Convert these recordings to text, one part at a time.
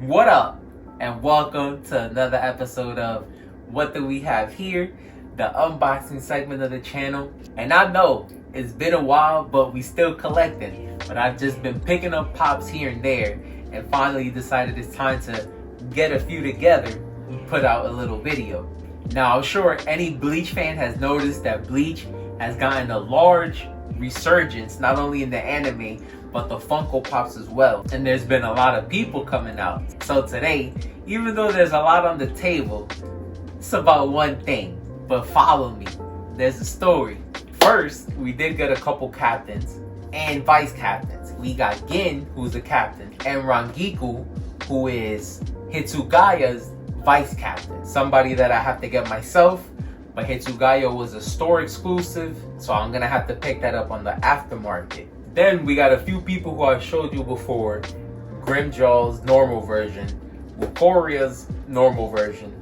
What up? And welcome to another episode of What Do We Have Here, the unboxing segment of the channel. And I know it's been a while, but we still collecting. But I've just been picking up pops here and there, and finally decided it's time to get a few together and put out a little video. Now, I'm sure any Bleach fan has noticed that Bleach has gotten a large resurgence, not only in the anime, but the Funko Pops as well. And there's been a lot of people coming out. So today, even though there's a lot on the table, it's about one thing. But follow me, there's a story. First, we did get a couple captains and vice captains. We got Gin, who's the captain, and Rangiku, who is Hitsugaya's vice captain. Somebody that I have to get myself, but Hitsugaya was a store exclusive, so I'm gonna have to pick that up on the aftermarket. Then we got a few people who I showed you before. Grimjaw's normal version, Ukoria's normal version,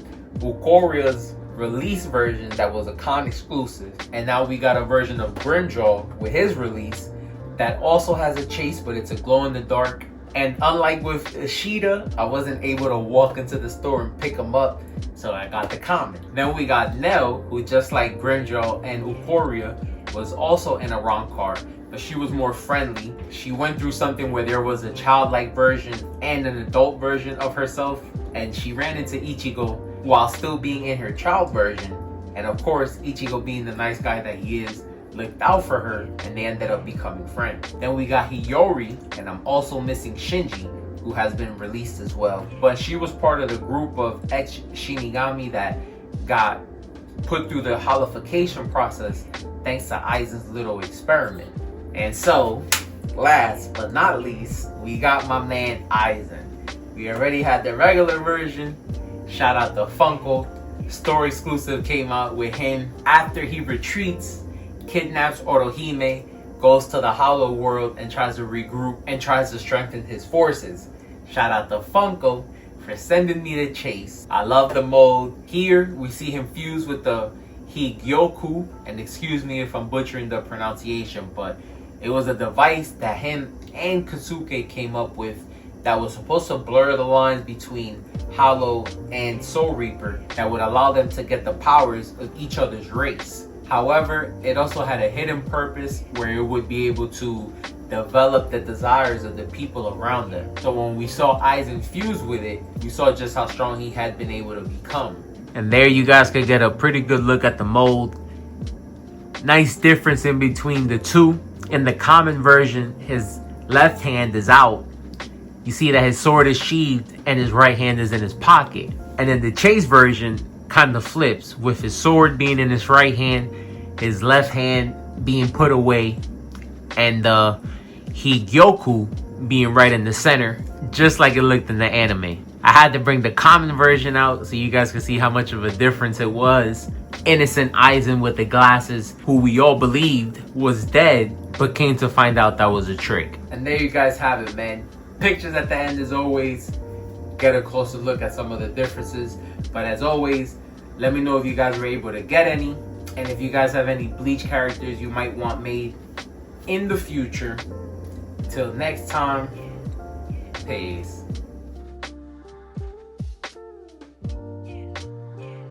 Ukoria's release version that was a con exclusive, and now we got a version of Grimjaw with his release that also has a chase, but it's a glow in the dark. And unlike with Ishida, I wasn't able to walk into the store and pick him up, so I got the common. Then we got Nell, who just like Grimjaw and Ukoria, was also in a ROM card, but she was more friendly. She went through something where there was a childlike version and an adult version of herself, and she ran into Ichigo while still being in her child version. And of course, Ichigo, being the nice guy that he is, looked out for her, and they ended up becoming friends. Then we got Hiyori, and I'm also missing Shinji, who has been released as well. But she was part of the group of ex-Shinigami that got put through the holification process thanks to Aizen's little experiment. And so, last but not least, we got my man Aizen. We already had the regular version. Shout out to Funko. Store exclusive came out with him after he retreats, kidnaps Orohime, goes to the Hollow World and tries to regroup and tries to strengthen his forces. Shout out to Funko for sending me the chase. I love the mold. Here we see him fuse with the Higyoku, and excuse me if I'm butchering the pronunciation, but it was a device that him and Kosuke came up with that was supposed to blur the lines between Hollow and Soul Reaper that would allow them to get the powers of each other's race. However, it also had a hidden purpose where it would be able to develop the desires of the people around them. So when we saw Aizen fuse with it, we saw just how strong he had been able to become. And there you guys could get a pretty good look at the mold. Nice difference in between the two. In the common version, his left hand is out. You see that his sword is sheathed and his right hand is in his pocket. And in the chase version, kind of flips, with his sword being in his right hand, his left hand being put away, and the Higyoku being right in the center, just like it looked in the anime. I had to bring the common version out so you guys could see how much of a difference it was. Innocent Aizen with the glasses, who we all believed was dead, but came to find out that was a trick. And there you guys have it, man. Pictures at the end as always. Get a closer look at some of the differences. But as always, let me know if you guys were able to get any, and if you guys have any Bleach characters you might want made in the future. Till next time, peace.